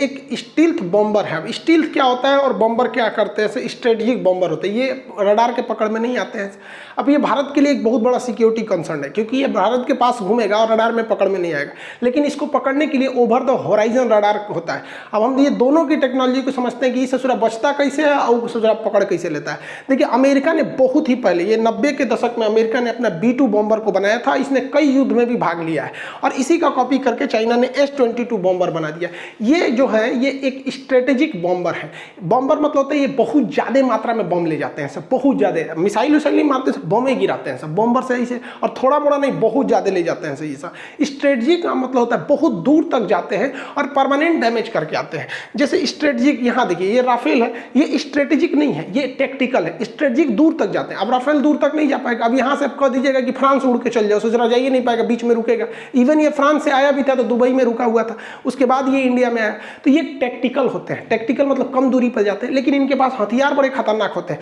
एक stealth bomber है। Stealth क्या होता है और बॉम्बर क्या करते हैं, स्ट्रेटेजिक बॉम्बर होते हैं, ये रडार के पकड़ में नहीं आते हैं। अब ये भारत के लिए एक बहुत बड़ा सिक्योरिटी कंसर्न है, क्योंकि ये भारत के पास घूमेगा और रडार में पकड़ में नहीं आएगा, लेकिन इसको पकड़ने के लिए ओवर द होराइजन रडार होता है। अब हम ये दोनों की टेक्नोलॉजी को समझते हैं कि इससे ससुरा बचता कैसे है और ससुरा पकड़ कैसे लेता है। देखिए अमेरिका ने बहुत ही पहले, ये 90 के दशक में अमेरिका ने अपना B2 बॉम्बर को बनाया था, इसने कई युद्ध में भी भाग लिया है और इसी का कॉपी करके चाइना ने S-22 बॉम्बर बना दिया। ये जो है ये एक स्ट्रेटेजिक बॉम्बर है। बॉम्बर मतलब होता है ये बहुत ज़्यादा मात्रा में बम ले जाते हैं सब, बहुत ज़्यादा मिसाइल विसाइल नहीं मारते, सब बम ही गिराते हैं सब बॉम्बर से ऐसे, और थोड़ा मोड़ा नहीं बहुत ज़्यादा ले जाते हैं सही सा। स्ट्रेटेजिक का मतलब होता है बहुत दूर तक जाते हैं और परमानेंट डैमेज करके आते हैं। जैसे स्ट्रेटेजिक, यहाँ देखिए ये राफेल है, ये स्ट्रेटेजिक नहीं है, ये टेक्टिकल है। स्ट्रेटेजिक दूर तक जाते हैं, अब राफेल दूर तक नहीं जा पाएगा। अब यहाँ से कह दीजिएगा कि फ्रांस उड़ के चल जाओ, सोच रहा जाइए नहीं पाएगा, बीच में रुकेगा। इवन ये फ्रांस से आया भी था तो दुबई में रुका हुआ था, उसके बाद ये इंडिया में आया। तो ये टेक्टिकल होते हैं, टेक्टिकल मतलब कम दूरी पर जाते हैं, लेकिन इनके पास हथियार बड़े खतरनाक होते हैं।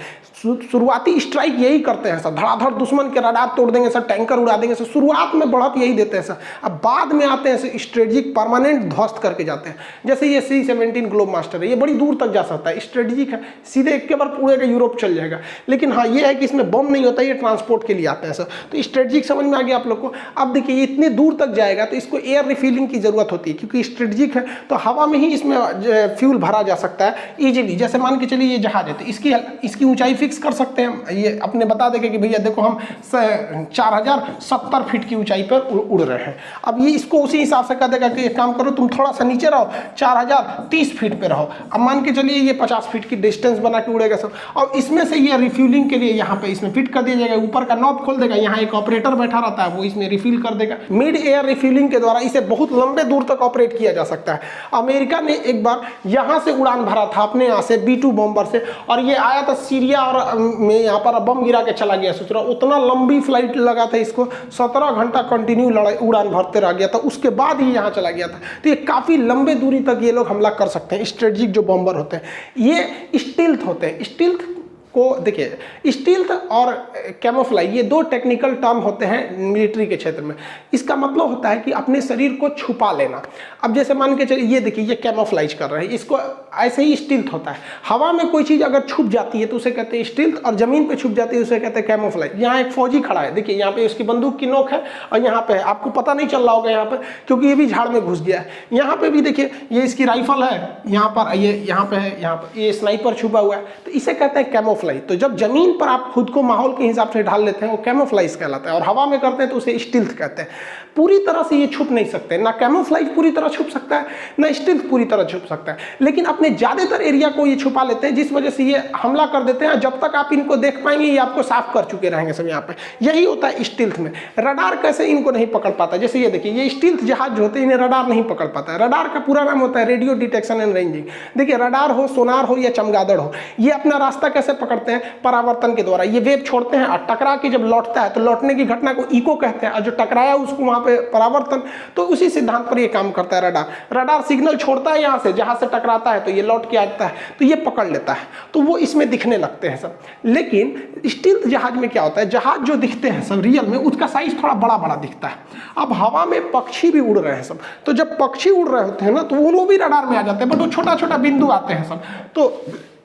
शुरुआती स्ट्राइक यही करते हैं सर, धड़ाधड़ दुश्मन के रडार तोड़ देंगे सर, टैंकर उड़ा देंगे सर, शुरुआत में बढ़त यही देते हैं सर। अब बाद में आते हैं स्ट्रेटेजिक परमानेंट ध्वस्त करके जाते हैं। जैसे ये C-17 ग्लोब मास्टर है, ये बड़ी दूर तक जा सकता है, स्ट्रेटेजिक है, सीधे एक के बार पूरे का यूरोप चल जाएगा। लेकिन हाँ ये है कि इसमें बम नहीं होता, ये ट्रांसपोर्ट के लिए आते हैं सर। तो स्ट्रेटेजिक समझ में आ गया आप लोग को। अब देखिए ये इतनी दूर तक जाएगा तो इसको एयर रिफिलिंग की जरूरत होती है, क्योंकि स्ट्रेटेजिक है तो हवा में ही इसमें फ्यूल भरा जा सकता है इजीली। जैसे मान के चलिए ये जहाज है तो इसकी ऊंचाई फिक्स कर सकते हैं। ये अपने बता देंगे कि भैया देखो हम 4070 फीट की ऊंचाई पर उड़ रहे हैं। अब ये इसको उसी हिसाब से कह देगा कि एक काम करो तुम थोड़ा सा नीचे रहो, 4030 फीट पे रहो। अब मान के चलिए ये 50 फीट की डिस्टेंस बना के उड़ेगा सब। और इसमें से ये रिफ्यूलिंग के लिए यहाँ पे इसमें फिट कर दिया जाएगा, ऊपर का नॉब खोल देगा, यहाँ एक ऑपरेटर बैठा रहता है वो इसमें रिफिल कर देगा। मिड एयर रिफिलिंग के द्वारा इसे बहुत लंबे दूर तक ऑपरेट किया जा सकता है। अमेरिका ने एक बार यहाँ से उड़ान भरा था अपने यहाँ से B2 बॉम्बर से, और ये आया था सीरिया और में यहाँ पर बम गिरा के चला गया। सोच रहा उतना लंबी फ्लाइट लगा था इसको, 17 घंटा कंटिन्यू उड़ान भरते रह गया था, उसके बाद ही यहाँ चला गया था। तो ये काफ़ी लंबे दूरी तक ये लोग हमला कर सकते हैं। स्ट्रेटेजिक जो बॉम्बर होते हैं ये स्टील्थ होते हैं। स्टील्थ को देखिए, स्टील्थ और कैमोफ्लाई ये दो टेक्निकल टर्म होते हैं मिलिट्री के क्षेत्र में। इसका मतलब होता है कि अपने शरीर को छुपा लेना। अब जैसे मान के चलिए ये देखिए ये कैमोफ्लाइज कर रहे हैं, इसको ऐसे ही स्टील्थ होता है। हवा में कोई चीज़ अगर छुप जाती है तो उसे कहते हैं स्टील्थ, और जमीन पे छुप जाती है उसे कहते हैं कैमोफ्लाइज। यहाँ एक फौजी खड़ा है, देखिए यहाँ पे उसकी बंदूक की नोक है और यहाँ पे है, आपको पता नहीं चल रहा होगा यहाँ पर क्योंकि ये भी झाड़ में घुस गया है। यहाँ पे भी देखिए ये इसकी राइफल है, यहाँ पर ये यहाँ पे है, यहाँ पर ये स्नाइपर छुपा हुआ है, तो इसे कहते हैं कैमोफ्लाइज। तो जब जमीन पर आप खुद को माहौल के हिसाब से ढाल लेते हैं वो कैमोफ्लाइज कहलाता है, और हवा में करते हैं तो उसे स्टील्थ कहते हैं। पूरी तरह से ये छुप नहीं सकते, ना कैमोफ्लाइज पूरी तरह छुप सकता है ना स्टील्थ पूरी तरह छुप सकता है, लेकिन अपने ज़्यादातर एरिया को ये छुपा लेते हैं, जिस वजह से ये हमला कर देते हैं। जब तक आप इनको देख पाएंगे ये आपको साफ कर चुके रहेंगे सब यहाँ पे। यही होता है स्टील्थ में। रडार कैसे इनको नहीं पकड़ पाता, जैसे ये देखिए ये स्टील्थ जहाज जो होते हैं इन्हें रडार नहीं पकड़ पाता है। रडार का पूरा नाम होता है रेडियो डिटेक्शन एंड रेंजिंग। देखिए रडार हो, सोनार हो या चमगादड़ हो, ये अपना रास्ता कैसे पकड़ते हैं, परावर्तन के द्वारा। ये वेव छोड़ते हैं और टकरा के जब लौटता है तो लौटने की घटना को इको कहते हैं, और जो टकराया उसको वहाँ पे परावर्तन। तो उसी सिद्धांत पर ये काम करता है रडार। रडार सिग्नल छोड़ता है यहाँ से, जहाँ से टकराता है तो ये लौट के आता है, तो ये पकड़ लेता है, तो वो इसमें दिखने लगते हैं सब। लेकिन स्टील्थ जहाज में क्या होता है, जहाज जो दिखते हैं सब रियल में उसका साइज थोड़ा बड़ा बड़ा दिखता है। अब हवा में पक्षी भी उड़ रहे हैं सब, तो जब पक्षी उड़ रहे होते हैं ना तो वो लोग भी रडार में आ जाते हैं, बट वो छोटा छोटा बिंदु आते हैं सब। तो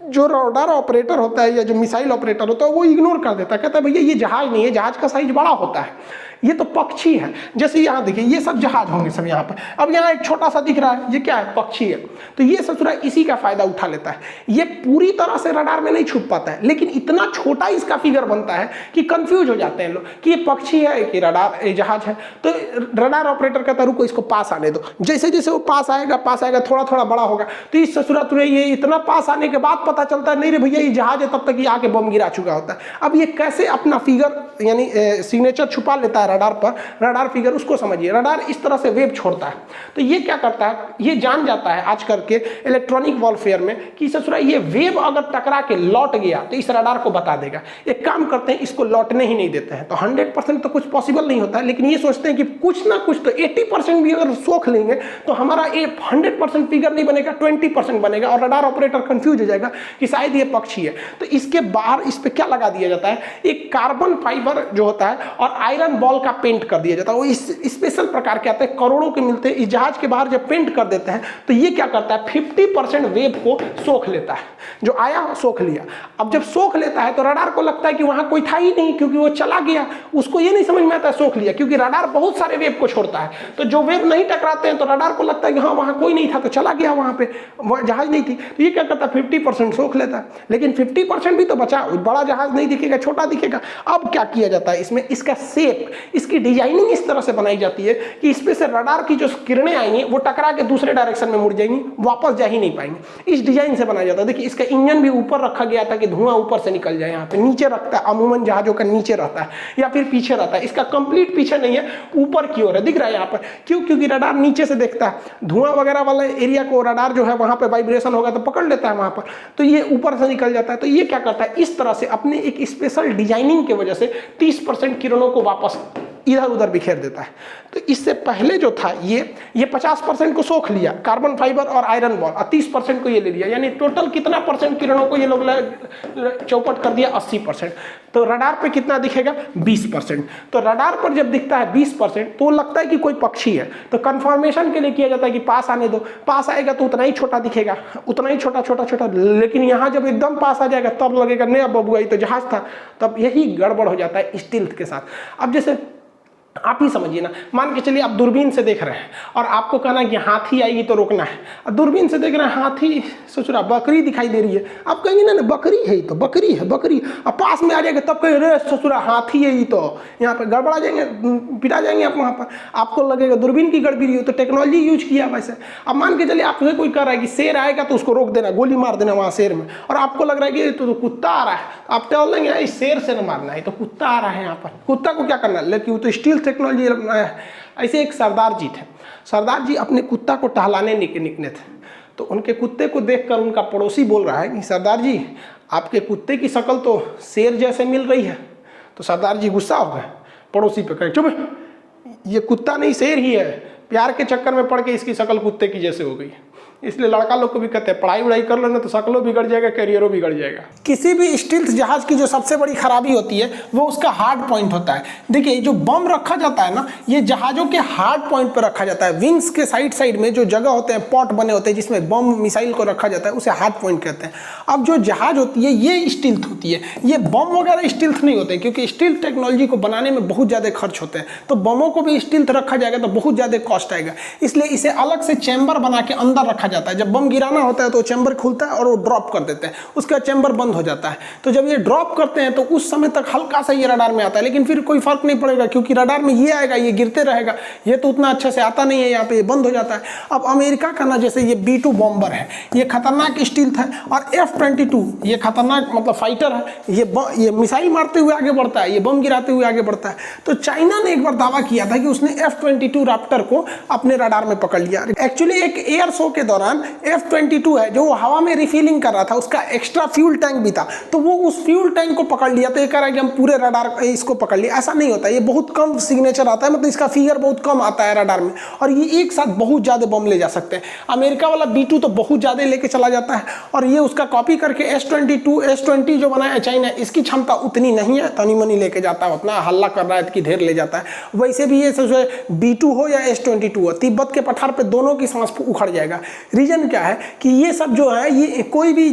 जो रडार ऑपरेटर होता है या जो मिसाइल ऑपरेटर होता है वो इग्नोर कर देता है, कहता है भैया ये जहाज नहीं है, जहाज का साइज बड़ा होता है, ये तो पक्षी है। जैसे यहाँ देखिए ये सब जहाज होंगे सब यहाँ पर, अब यहाँ एक छोटा सा दिख रहा है, ये क्या है, पक्षी है। तो ये ससुरा इसी का फायदा उठा लेता है। ये पूरी तरह से रडार में नहीं छुप पाता है, लेकिन इतना छोटा इसका फिगर बनता है कि कंफ्यूज हो जाते हैं लोग कि ये पक्षी है कि रडार जहाज है। तो रडार ऑपरेटर कहता है रुको इसको पास आने दो। जैसे जैसे वो पास आएगा थोड़ा थोड़ा बड़ा होगा, तो इस ससुरा तुरंत ये इतना पास आने के बाद पता चलता है नहीं रे भैया ये जहाज है, तब तक ये आके बम गिरा चुका होता है। अब ये कैसे अपना फिगर यानी सिग्नेचर छुपा लेता है रडार पर, रडार फिगर, उसको समझिए। रडार इस तरह से वेव छोड़ता है, तो ये क्या करता है, ये जान जाता है आजकल के इलेक्ट्रॉनिक वॉरफेयर में कि ससुरा ये वेव अगर टकरा के लौट गया तो इस रडार को बता देगा। एक काम करते हैं इसको लौटने ही नहीं देते हैं। तो 100% तो कुछ पॉसिबल नहीं होता है, लेकिन ये सोचते हैं कि कुछ ना कुछ तो 80% भी अगर सोख लेंगे तो हमारा 100% फिगर नहीं बनेगा, 20% बनेगा, और रडार ऑपरेटर कंफ्यूज हो जाएगा कि शायद ये पक्षी है, तो इसके बाहर इस पे क्या लगा दिया जाता है, एक कार्बन फाइबर जो होता है और आयरन बॉल का पेंट कर दिया जाता है। वो इस स्पेशल प्रकार के आते हैं, करोड़ों के मिलते हैं। इस जहाज के बाहर जब पेंट कर देते हैं तो ये क्या करता है, 50% वेव को सोख लेता है, जो आया सोख लिया। अब जब सोख लेता है तो रडार को लगता है कि वहां कोई था ही नहीं, क्योंकि वो चला गया। उसको ये नहीं समझ में आता है सोख लिया, क्योंकि रडार बहुत सारे वेव को छोड़ता है, तो जो वेव नहीं टकराते हैं तो रडार को लगता है कि हाँ वहां कोई नहीं था तो चला गया, वहां पे जहाज नहीं थी। तो ये क्या करता है, 50% सोख लेता है, लेकिन 50% भी तो बचा, बड़ा जहाज नहीं दिखेगा, छोटा दिखेगा। अब क्या किया जाता है इसमें, इसका शेप, इसकी डिजाइनिंग इस तरह से बनाई जाती है कि इसमें से रडार की जो किरणें आएंगी वो टकरा के दूसरे डायरेक्शन में मुड़ जाएंगी, वापस जा ही नहीं पाएंगे। इस डिजाइन से बनाया जाता है। देखिए इसका इंजन भी ऊपर रखा गया था कि धुआं ऊपर से निकल जाए, यहाँ पे नीचे रखता है, अमूमन जहाजों का नीचे रहता है या फिर पीछे रहता है। इसका कंप्लीट पीछे नहीं है, ऊपर की ओर है, दिख रहा है यहाँ पर। क्यों, क्योंकि रडार नीचे से देखता है, धुआं वगैरह वाला एरिया को रडार जो है वहां पे वाइब्रेशन होगा तो पकड़ लेता है वहां पर, तो ये ऊपर से निकल जाता है। तो ये क्या करता है, इस तरह से अपने एक स्पेशल डिजाइनिंग की वजह से 30% किरणों को वापस इधर उधर बिखेर देता है। तो इससे पहले जो था ये 50% को सोख लिया, कार्बन फाइबर और आयरन बॉल, और 30% को ये ले लिया, यानी टोटल कितना परसेंट किरणों को ये लोग चौपट कर दिया, 80%। तो रडार पे कितना दिखेगा, 20%। तो रडार पर जब दिखता है 20% तो लगता है कि कोई पक्षी है। तो कंफर्मेशन के लिए किया जाता है कि पास आने दो, पास आएगा तो उतना ही छोटा दिखेगा, उतना ही छोटा छोटा छोटा, लेकिन यहाँ जब एकदम पास आ जाएगा तब लगेगा नहीं अब बबुआ ये तो जहाज था। तब यही गड़बड़ हो जाता है स्टील्थ के साथ। अब जैसे आप ही समझिए ना, मान के चलिए आप दूरबीन से देख रहे हैं और आपको कहना कि हाथी आएगी तो रोकना है। अब दूरबीन से देख रहे हैं हाथी, सोच रहा बकरी दिखाई दे रही है, आप कहेंगे ना बकरी है, तो बकरी है बकरी। अब पास में आ जाएगा तब कहेंगे रे ससुरा हाथी है ये तो, यहाँ पे गड़बड़ा जाएंगे, पिटा जाएंगे आप वहाँ पर। आपको लगेगा दूरबीन की गड़बड़ी हो, तो टेक्नोलॉजी यूज किया वैसे। अब मान के चलिए आपसे कोई कह रहा है कि शेर आएगा तो उसको रोक देना, गोली मार देना वहाँ शेर में, और आपको लग रहा है कि तो कुत्ता आ रहा है, आप टहल लेंगे इस शेर से न मारना है, तो कुत्ता आ रहा है यहाँ पर, कुत्ता को क्या करना है, लेकिन वो तो स्टील टेक्नोलॉजी अपनाया है। ऐसे एक सरदार जी थे, सरदार जी अपने कुत्ता को टहलाने निकले थे, तो उनके कुत्ते को देखकर उनका पड़ोसी बोल रहा है कि सरदार जी आपके कुत्ते की शक्ल तो शेर जैसे मिल रही है। तो सरदार जी गुस्सा हो गए, पड़ोसी पे कहे चुप, ये कुत्ता नहीं शेर ही है, प्यार के चक्कर में पड़ के इसकी शक्ल कुत्ते की जैसे हो गई। इसलिए लड़का लोग को भी कहते हैं पढ़ाई वढ़ाई कर लो ना तो शक्लों बिगड़ जाएगा, करियरों बिगड़ जाएगा। किसी भी स्टील्थ जहाज की जो सबसे बड़ी खराबी होती है वो उसका हार्ड पॉइंट होता है। देखिए जो बम रखा जाता है ना, ये जहाजों के हार्ड पॉइंट पर रखा जाता है। विंग्स के साइड साइड में जो जगह होते हैं, पॉट बने होते हैं जिसमें बम मिसाइल को रखा जाता है, उसे हार्ड पॉइंट कहते हैं। अब जो जहाज होती है ये स्टील्थ होती है, ये बम वगैरह स्टील्थ नहीं होते, क्योंकि स्टील्थ टेक्नोलॉजी को बनाने में बहुत ज़्यादा खर्च होते हैं। तो बमों को भी स्टील्थ रखा जाएगा तो बहुत ज़्यादा कॉस्ट आएगा, इसलिए इसे अलग से चैम्बर बना के अंदर रखा जाता है। जब बम गिराना होता है तो चैम्बर खुलता है और वो ड्रॉप कर देते हैं, उसका चैम्बर बंद हो जाता है। तो जब ये ड्रॉप करते हैं तो उस समय तक हल्का सा ये रडार में आता है, लेकिन फिर कोई फर्क नहीं पड़ेगा, क्योंकि रडार में ये आएगा, ये गिरते रहेगा, ये तो उतना अच्छे से आता नहीं है, यहाँ पे ये बंद हो जाता है। अब अमेरिका का ना जैसे ये B-2 बॉम्बर है, ये खतरनाक स्टील्थ है, और F-22 ये खतरनाक मतलब फाइटर है, ये मिसाइल मारते हुए आगे बढ़ता है, ये बम गिराते हुए आगे बढ़ता है। तो चाइना ने एक बार दावा किया था कि उसने F-22 रैप्टर को अपने रडार में पकड़ लिया। एक्चुअली एक एयर शो के दौरान F-22 है जो हवा में रिफिलिंग कर रहा था, उसका एक्स्ट्रा फ्यूल टैंक भी था, तो वो उस फ्यूल टैंक को पकड़ लिया। तो ये कह रहा है कि हम पूरे रडार इसको पकड़ लिया, ऐसा नहीं होता, ये बहुत कम सिग्नेचर आता है, मतलब इसका फिगर बहुत कम आता है रडार में, और ये एक साथ बहुत ज़्यादा बम ले जा सकते हैं। अमेरिका वाला B-2 तो बहुत ज़्यादा लेके चला जाता है, और ये उसका कॉपी करके S-20 जो बनाया है चाइना, इसकी क्षमता उतनी नहीं है, तनी मनी लेके जाता है, उतना हल्ला कर रहा है कि ढेर ले जाता है। वैसे भी ये B-2 हो या S-22 हो, तिब्बत के पठार पे दोनों की सांस उखड़ जाएगा। रीजन क्या है कि ये सब जो है, ये कोई भी,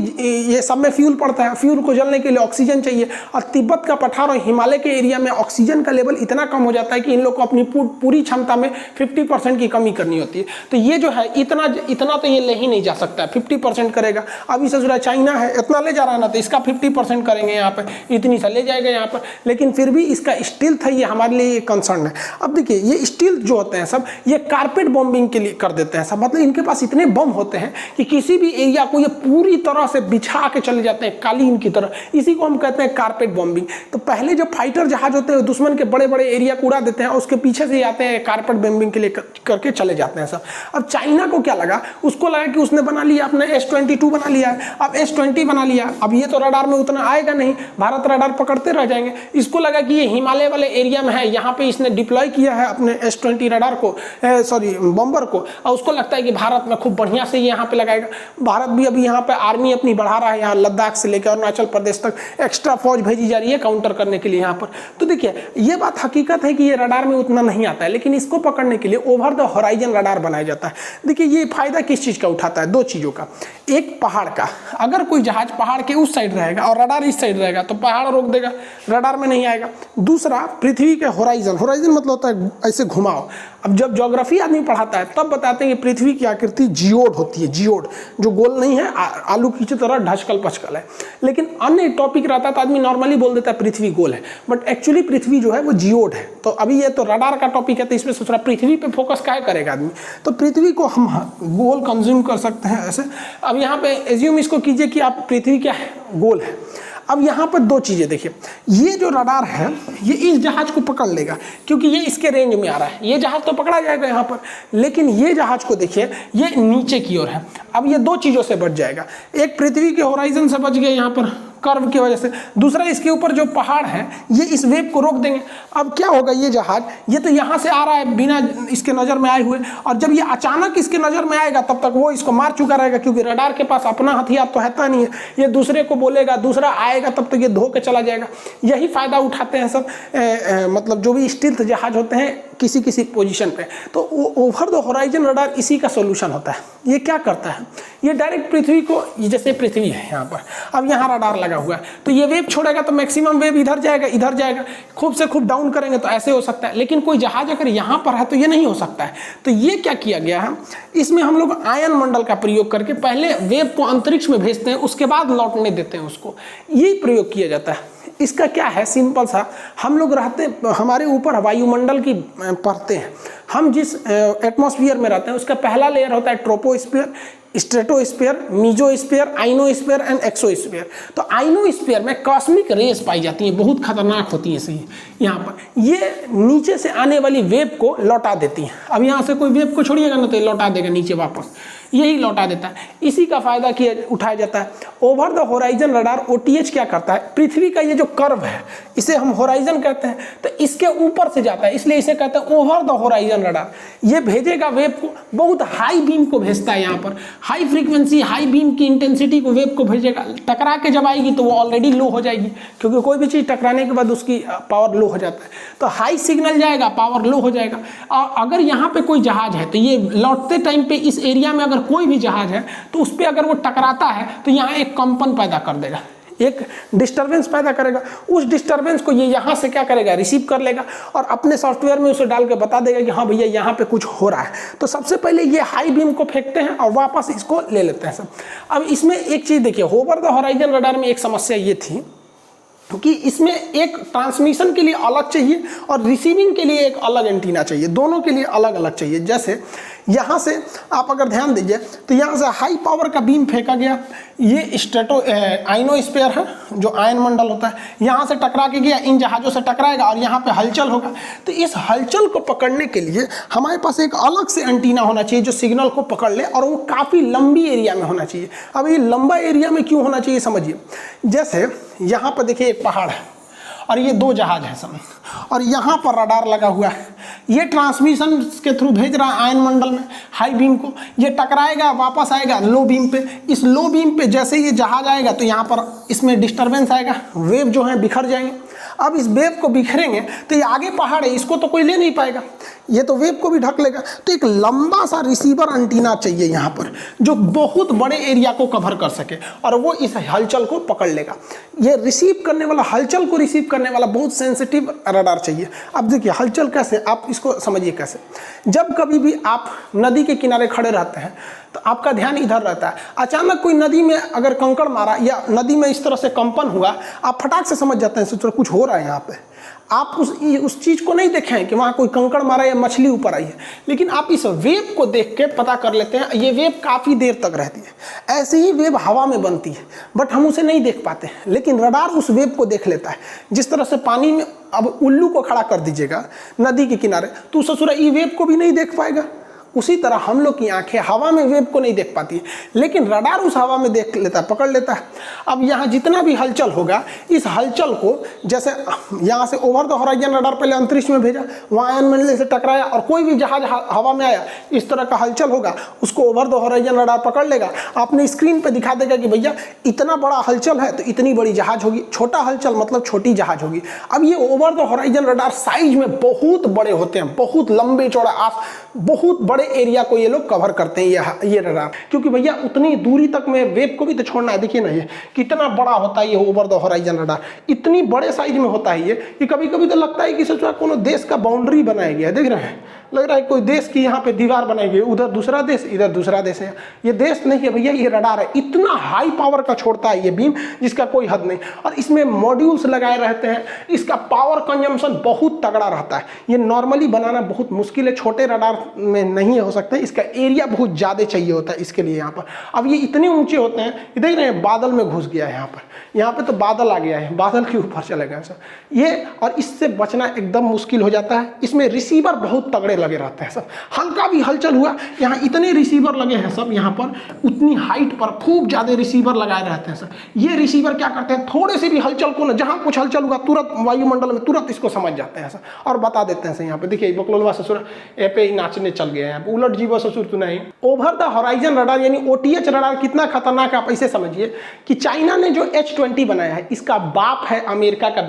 ये सब में फ्यूल पड़ता है, फ्यूल को जलने के लिए ऑक्सीजन चाहिए, और तिब्बत का पठार और हिमालय के एरिया में ऑक्सीजन का लेवल इतना कम हो जाता है कि इन लोग को अपनी पूरी क्षमता में 50% की कमी करनी होती है। तो ये जो है इतना तो ये ले ही नहीं जा सकता है, 50% करेगा। अभी ससुरा चाइना है, इतना ले जा रहा है ना, तो इसका 50% करेंगे यहाँ पर, इतनी सा ले जाएगा यहाँ पर, लेकिन फिर भी इसका स्टील्थ है, ये हमारे लिए कंसर्न है। अब देखिए ये स्टील्थ जो होते हैं सब, ये कारपेट बॉम्बिंग के लिए कर देते हैं सब, मतलब इनके पास इतने बम होते हैं कि किसी भी एरिया को ये पूरी तरह से बिछा के चले जाते हैं, कालीन की तरह। इसी को हम कहते हैं कारपेट बॉम्बिंग। तो पहले जो फाइटर जहाज होते हैं दुश्मन के बड़े बड़े एरिया को उड़ा देते हैं, और उसके पीछे से आते हैं कारपेट बॉम्बिंग के लिए करके चले जाते हैं सब। अब चाइना को क्या लगा, उसको लगा कि उसने बना लिया, अपने S-22 बना लिया है, अब S-20 बना लिया, अब ये तो रडार में उतना आएगा नहीं, भारत रडार पकड़ते रह जाएंगे। इसको लगा कि ये हिमालय वाले एरिया में है, यहाँ पे इसने डिप्लॉय किया है अपने S-20 रडार को, सॉरी बॉम्बर को, और उसको लगता है कि भारत में खूब बढ़िया बढ़िया से यहाँ पे लगाएगा। भारत भी अभी यहाँ पे आर्मी अपनी बढ़ा रहा है, यहाँ लद्दाख से लेकर अरुणाचल प्रदेश तक एक्स्ट्रा फौज भेजी जा रही है काउंटर करने के लिए यहाँ पर। तो देखिए ये बात हकीकत है कि ये रडार में उतना नहीं आता है, लेकिन इसको पकड़ने के लिए ओवर द होराइजन रडार बनाया जाता है। देखिए ये फायदा किस चीज़ का उठाता है, दो चीज़ों का। एक पहाड़ का, अगर कोई जहाज पहाड़ के उस साइड रहेगा और रडार इस साइड रहेगा तो पहाड़ रोक देगा, रडार में नहीं आएगा। दूसरा पृथ्वी के होराइजन, होराइजन मतलब होता है ऐसे घुमाओ। अब जब ज्योग्राफी आदमी पढ़ाता है तब बताते हैं कि पृथ्वी की आकृति जियोड होती है, जियोड जो गोल नहीं है, आलू की तरह ढचकल पचकल है। लेकिन अन्य टॉपिक रहता है तो आदमी नॉर्मली बोल देता है पृथ्वी गोल है, बट एक्चुअली पृथ्वी जो है वो जियोड है। तो अभी ये तो रडार का टॉपिक है तो इसमें सोच रहा पृथ्वी पे फोकस क्या करेगा आदमी, तो पृथ्वी को हम गोल कंज्यूम कर सकते हैं ऐसे। अब यहाँ पे एज्यूम इसको कीजिए कि आप पृथ्वी क्या है, गोल है। अब यहाँ पर दो चीज़ें देखिए, ये जो रडार है ये इस जहाज को पकड़ लेगा क्योंकि ये इसके रेंज में आ रहा है, ये जहाज तो पकड़ा जाएगा यहाँ पर, लेकिन ये जहाज को देखिए ये नीचे की ओर है। अब ये दो चीज़ों से बच जाएगा, एक पृथ्वी के होराइजन से बच गया यहाँ पर कर्व की वजह से, दूसरा इसके ऊपर जो पहाड़ है ये इस वेव को रोक देंगे। अब क्या होगा, ये जहाज ये तो यहाँ से आ रहा है बिना इसके नज़र में आए हुए, और जब ये अचानक इसके नज़र में आएगा तब तक वो इसको मार चुका रहेगा क्योंकि रडार के पास अपना हथियार तो रहता नहीं है। ये दूसरे को बोलेगा, दूसरा आएगा, तब तक ये धो के चला जाएगा। यही फ़ायदा उठाते हैं सब मतलब जो भी स्टील्थ जहाज होते हैं किसी किसी पोजीशन पे, तो ओवर द होराइजन रडार इसी का सोल्यूशन होता है। ये क्या करता है, ये डायरेक्ट पृथ्वी को, जैसे पृथ्वी है यहाँ पर, अब यहाँ रडार लगा हुआ है तो ये वेव छोड़ेगा तो मैक्सिमम वेव इधर जाएगा, इधर जाएगा। खूब से खूब डाउन करेंगे तो ऐसे हो सकता है, लेकिन कोई जहाज अगर यहाँ पर है तो ये नहीं हो सकता है। तो ये क्या किया गया है, इसमें हम लोग आयन मंडल का प्रयोग करके पहले वेव को अंतरिक्ष में भेजते हैं, उसके बाद लौटने देते हैं उसको, यही प्रयोग किया जाता है। इसका क्या है, सिंपल सा, हम लोग रहते, हमारे ऊपर वायुमंडल की परतें हैं। हम जिस एटमॉस्फेयर में रहते हैं उसका पहला लेयर होता है troposphere, stratosphere, mesosphere, ionosphere and exosphere. तो आइनोस्फीयर में कॉस्मिक रेस पाई जाती हैं, बहुत खतरनाक होती हैं सही। यहाँ पर ये नीचे से आने वाली वेव को लौटा देती हैं। अब यहाँ से कोई वेव को छोड़िएगा ना तो ये लौटा देगा नीचे वापस, यही लौटा देता है। इसी का फायदा किया उठाया जाता है। Over the horizon radar OTH क्या करता है, पृथ्वी का ये जो कर्व है इसे हम होराइजन कहते हैं, तो इसके ऊपर से जाता है, इसलिए इसे कहते हैं ओवर द होराइजन रडार। ये भेजेगा वेव को, बहुत हाई बीम को भेजता है, यहाँ पर हाई फ्रीक्वेंसी हाई बीम की इंटेंसिटी को वेव को भेजेगा। टकरा के जब आएगी तो वो ऑलरेडी लो हो जाएगी, क्योंकि कोई भी चीज़ टकराने के बाद उसकी पावर लो हो जाता है। तो हाई सिग्नल जाएगा, पावर लो हो जाएगा। और अगर यहाँ पे कोई जहाज है तो ये लौटते टाइम पे इस एरिया में अगर कोई भी जहाज है तो उस पर अगर वो टकराता है तो यहाँ एक कंपन पैदा कर देगा, एक डिस्टरबेंस पैदा करेगा। उस डिस्टरबेंस को ये यहाँ से क्या करेगा, रिसीव कर लेगा और अपने सॉफ्टवेयर में उसे डाल के बता देगा कि हाँ भैया यहाँ पे कुछ हो रहा है। तो सबसे पहले ये हाई बीम को फेंकते हैं और वापस इसको ले लेते हैं सब। अब इसमें एक चीज़ देखिए, ओवर द होराइजन रडार में एक समस्या ये थी कि इसमें एक ट्रांसमिशन के लिए अलग चाहिए और रिसीविंग के लिए एक अलग एंटीना चाहिए, दोनों के लिए अलग अलग चाहिए। जैसे यहाँ से आप अगर ध्यान दीजिए तो यहाँ से हाई पावर का बीम फेंका गया, ये स्ट्रेटो आइनोस्फीयर है जो आयन मंडल होता है, यहाँ से टकरा के गया, इन जहाज़ों से टकराएगा और यहाँ पे हलचल होगा। तो इस हलचल को पकड़ने के लिए हमारे पास एक अलग से एंटीना होना चाहिए जो सिग्नल को पकड़ ले, और वो काफ़ी लंबी एरिया में होना चाहिए। अब ये लंबा एरिया में क्यों होना चाहिए समझिए। जैसे यहाँ पर देखिए एक पहाड़ है और ये दो जहाज है सब, और यहाँ पर रडार लगा हुआ है, ये ट्रांसमिशन के थ्रू भेज रहा है आयन मंडल में हाई बीम को, ये टकराएगा वापस आएगा लो बीम पे। इस लो बीम पे जैसे ये जहाज आएगा तो यहाँ पर इसमें डिस्टरबेंस आएगा, वेव जो है बिखर जाएंगे। अब इस वेव को बिखरेंगे तो ये आगे पहाड़ है, इसको तो कोई ले नहीं पाएगा, ये तो वेव को भी ढक लेगा। तो एक लंबा सा रिसीवर एंटीना चाहिए यहाँ पर जो बहुत बड़े एरिया को कवर कर सके और वो इस हलचल को पकड़ लेगा। ये रिसीव करने वाला, हलचल को रिसीव करने वाला बहुत सेंसिटिव रडार चाहिए। अब देखिए हलचल कैसे, आप इसको समझिए कैसे। जब कभी भी आप नदी के किनारे खड़े रहते हैं तो आपका ध्यान इधर रहता है, अचानक कोई नदी में अगर कंकड़ मारा या नदी में इस तरह से कंपन हुआ, आप फटाक से समझ जाते हैं सोच कुछ हो रहा है यहाँ पे। आप उस चीज़ को नहीं देखे हैं कि वहाँ कोई कंकड़ मारा या मछली ऊपर आई है, लेकिन आप इस वेव को देख के पता कर लेते हैं ये वेव काफ़ी देर तक रहती है। ऐसे ही वेव हवा में बनती है बट हम उसे नहीं देख पाते, लेकिन रडार उस वेव को देख लेता है। जिस तरह से पानी में अब उल्लू को खड़ा कर दीजिएगा नदी के किनारे तो ससुरा ई वेव को भी नहीं देख पाएगा, उसी तरह हम लोग की आंखें हवा में वेव को नहीं देख पाती है, लेकिन रडार उस हवा में देख लेता है, पकड़ लेता है। अब यहाँ जितना भी हलचल होगा, इस हलचल को जैसे यहाँ से ओवर द होराइजन रडार पहले अंतरिक्ष में भेजा, वहाँ आयनमंडल से टकराया और कोई भी जहाज हवा में आया, इस तरह का हलचल होगा, उसको ओवर द होराइजन रडार पकड़ लेगा, अपने स्क्रीन पे दिखा देगा कि भैया इतना बड़ा हलचल है तो इतनी बड़ी जहाज होगी, छोटा हलचल मतलब छोटी जहाज होगी। अब ये over the horizon radar size में बहुत बड़े होते हैं, बहुत लंबे चौड़ा, बहुत बड़े एरिया को ये लोग कवर करते हैं ये रडार, क्योंकि भैया उतनी दूरी तक में वेव को भी तो छोड़ना है। देखिए ना ये कितना बड़ा होता है ये ओवर द होराइजन रडार, इतनी बड़े साइज में होता है ये कि कभी कभी तो लगता है कि सोचो कोनो देश का बाउंड्री बनाया गया है, देख रहे हैं, लग रहा है कोई देश की यहाँ पे दीवार बनाई गई, उधर दूसरा देश, इधर दूसरा देश है। ये देश नहीं है भैया, ये रडार है। इतना हाई पावर का छोड़ता है ये बीम जिसका कोई हद नहीं, और इसमें मॉड्यूल्स लगाए रहते हैं, इसका पावर कंजम्पशन बहुत तगड़ा रहता है। ये नॉर्मली बनाना बहुत मुश्किल है, छोटे रडार में नहीं हो सकते, इसका एरिया बहुत ज़्यादा चाहिए होता है इसके लिए। यहाँ पर अब ये इतने ऊँचे होते हैं, देख रहे हैं बादल में घुस गया है यहाँ पे तो बादल आ गया है, बादल के ऊपर चले गए सर ये, और इससे बचना एकदम मुश्किल हो जाता है। इसमें रिसीवर बहुत तगड़े लगे रहते हैं सब, हल्का भी हलचल हुआ, यहाँ इतने रिसीवर लगे हैं सब, यहाँ पर उतनी हाइट पर खूब ज़्यादा रिसीवर लगाए रहते हैं सब। ये रिसीवर क्या करते हैं, थोड़े से भी हलचल को ना, जहाँ कुछ हलचल हुआ तुरंत वायुमंडल में तुरंत इसको समझ जाते हैं सब और बता देते हैं। यहाँ पे देखिए बकलोलवा ससुर ए पे ही नाचने चल गया है, उलट जीवो ससुर तू नहीं। ओवर द होराइजन रडार यानी OTH रडार कितना खतरनाक है आप ऐसे समझिए कि चाइना ने जो H-20 बनाया है, इसका बाप है अमेरिका का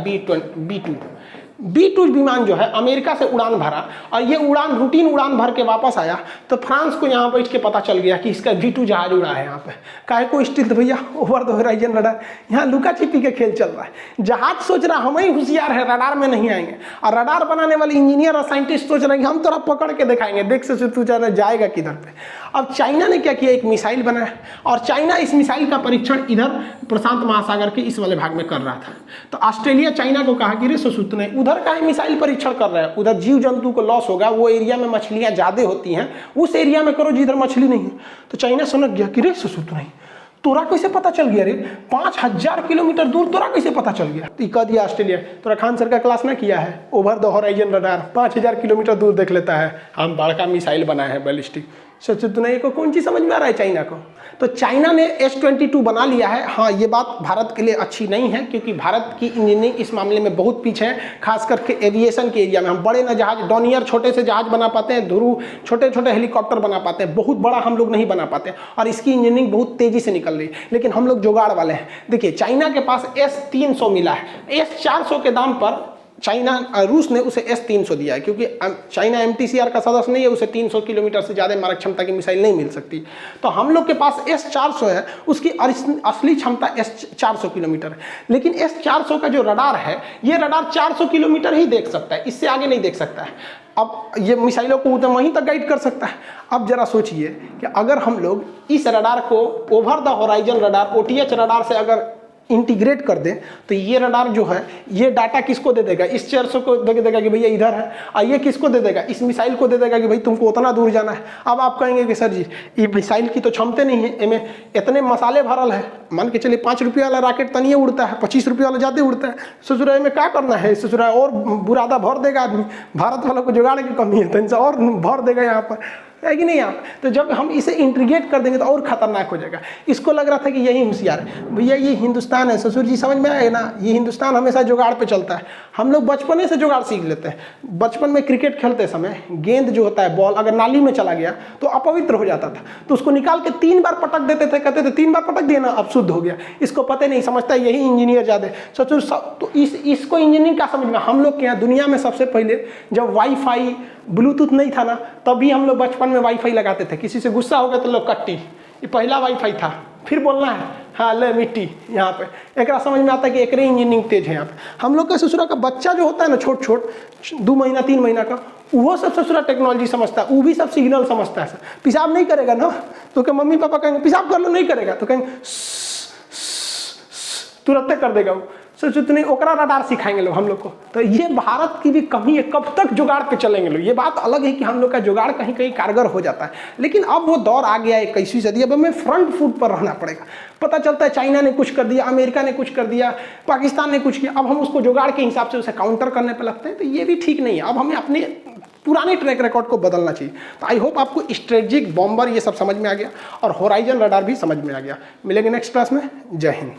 B-2 विमान जो है अमेरिका से उड़ान भरा, और ये उड़ान रूटीन उड़ान भर के वापस आया तो फ्रांस को यहाँ बैठ के पता चल गया कि इसका B-2 जहाज उड़ा है। यहाँ पे काहे को स्टिल्थ भैया, ओवर द होराइजन रडार, यहाँ लुका छिपी के खेल चल रहा है। जहाज सोच रहा हम ही होशियार है, रडार में नहीं आएंगे, और रडार बनाने वाले इंजीनियर और साइंटिस्ट सोच रहे हैं कि हम तोरा पकड़ के दिखाएंगे, देख से तू जाएगा किधर पे। अब चाइना ने क्या किया, एक मिसाइल बनाया, और चाइना इस मिसाइल का परीक्षण इधर प्रशांत महासागर के इस वाले भाग में कर रहा था। तो ऑस्ट्रेलिया चाइना को कहा कि रे सुसुत नहीं, उधर का मिसाइल परीक्षण कर रहा है, उधर जीव जंतु को लॉस होगा, वो एरिया में मछलियां ज्यादा होती हैं, उस एरिया में करो जिधर मछली नहीं है। तो चाइना समझ गया कि रे सुसुत नहीं, तोरा कैसे पता चल गया रे, 5000 किलोमीटर दूर तोरा कैसे पता चल गया। तो कह दिया ऑस्ट्रेलिया, तोरा खान सर का क्लास ना किया है, over the horizon radar 5000 kilometre दूर देख लेता है, हम बड़का मिसाइल बनाए हैं बैलिस्टिक। सोचो तो नहीं को कौन चीज़ समझ में आ रहा है चाइना को। तो चाइना ने H-22 बना लिया है। हाँ, ये बात भारत के लिए अच्छी नहीं है, क्योंकि भारत की इंजीनियरिंग इस मामले में बहुत पीछे है, खास करके एविएशन के एरिया में। हम बड़े ना जहाज, डॉनियर छोटे से जहाज बना पाते हैं, ध्रुव छोटे छोटे हेलीकॉप्टर बना पाते हैं, बहुत बड़ा हम लोग नहीं बना पाते, और इसकी इंजीनियरिंग बहुत तेजी से निकल रही है, लेकिन हम लोग जुगाड़ वाले हैं। देखिए चाइना के पास S-300 मिला है, S-400 के दाम पर रूस ने उसे S-300 दिया है, क्योंकि चाइना MTCR का सदस्य नहीं है, उसे 300 किलोमीटर से ज़्यादा मारक क्षमता की मिसाइल नहीं मिल सकती। तो हम लोग के पास S-400 है, उसकी असली क्षमता S-400 किलोमीटर है, लेकिन S-400 का जो रडार है, ये रडार 400 किलोमीटर ही देख सकता है, इससे आगे नहीं देख सकता है। अब ये मिसाइलों को उतना वहीं तक गाइड कर सकता है। अब जरा सोचिए कि अगर हम लोग इस रडार को over the horizon radar OTH radar से अगर इंटीग्रेट कर दें, तो ये रडार जो है ये डाटा किसको दे देगा, इस 400 को दे देगा कि भैया इधर है, और ये किसको दे देगा, इस मिसाइल को दे देगा कि भाई तुमको उतना दूर जाना है। अब आप कहेंगे कि सर जी ये मिसाइल की तो क्षमता नहीं है, इनमें इतने मसाले भरल है, मान के चलिए 5 रुपये वाला रॉकेट तनिए उड़ता है, 25 रुपये वाला ज़्यादा उड़ता है, ससुराल में क्या करना है, ससुराल और बुरादा भर देगा आदमी, भारत वालों को जुगाड़ की कमी है तो इनसे और भर देगा यहाँ पर, है कि नहीं आप। तो जब हम इसे इंटीग्रेट कर देंगे तो और खतरनाक हो जाएगा। इसको लग रहा था कि यही होशियार है, भैया ये हिंदुस्तान है, ससुर जी समझ में आए ना, ये हिंदुस्तान हमेशा जुगाड़ पे चलता है। हम लोग बचपने से जुगाड़ सीख लेते हैं। बचपन में क्रिकेट खेलते समय गेंद जो होता है, बॉल अगर नाली में चला गया तो अपवित्र हो जाता था, तो उसको निकाल के 3 बार पटक देते थे, कहते थे 3 बार पटक दिया ना अब शुद्ध हो गया। इसको पता नहीं, समझता है यही इंजीनियर ज़्यादा ससुर। तो इसको इंजीनियरिंग क्या समझ में, हम लोग के यहाँ दुनिया में सबसे पहले जब वाईफाई ब्लूटूथ नहीं था ना, तभी हम लोग बचपन में वाईफाई लगाते थे। किसी से गुस्सा हो गया तो लोग कट्टी, ये पहला वाईफाई था, फिर बोलना है हाँ ले मिट्टी। यहाँ पे एक समझ में आता है कि एक इंजीनियरिंग तेज है। यहाँ पे हम लोग का ससुरा का बच्चा जो होता है ना, छोट छोट 2 महीना 3 महीना का, वो सब ससुरा टेक्नोलॉजी समझता है, वो भी सब सिग्नल समझता है। पेशाब नहीं करेगा ना तो क्या मम्मी पापा कहेंगे पेशाब कर लो, नहीं करेगा तो कहेंगे तुरंत कर देगा वो। सोचो तो नहीं, ओकरा रडार सिखाएंगे लोग हम लोग को। तो ये भारत की भी कमी है, कब तक जुगाड़ पे चलेंगे लोग। ये बात अलग है कि हम लोग का जुगाड़ कहीं कहीं कारगर हो जाता है, लेकिन अब वो दौर आ गया है 21वीं सदी। अब हमें फ्रंट फुट पर रहना पड़ेगा। पता चलता है चाइना ने कुछ कर दिया, अमेरिका ने कुछ कर दिया, पाकिस्तान ने कुछ किया, अब हम उसको जुगाड़ के हिसाब से उसे काउंटर करने पर लगते हैं, तो ये भी ठीक नहीं है। अब हमें अपने पुराने ट्रैक रिकॉर्ड को बदलना चाहिए। तो आई होप आपको स्ट्रेटेजिक बॉम्बर ये सब समझ में आ गया और होराइजन रडार भी समझ में आ गया। मिलेंगे नेक्स्ट क्लास में। जय हिंद।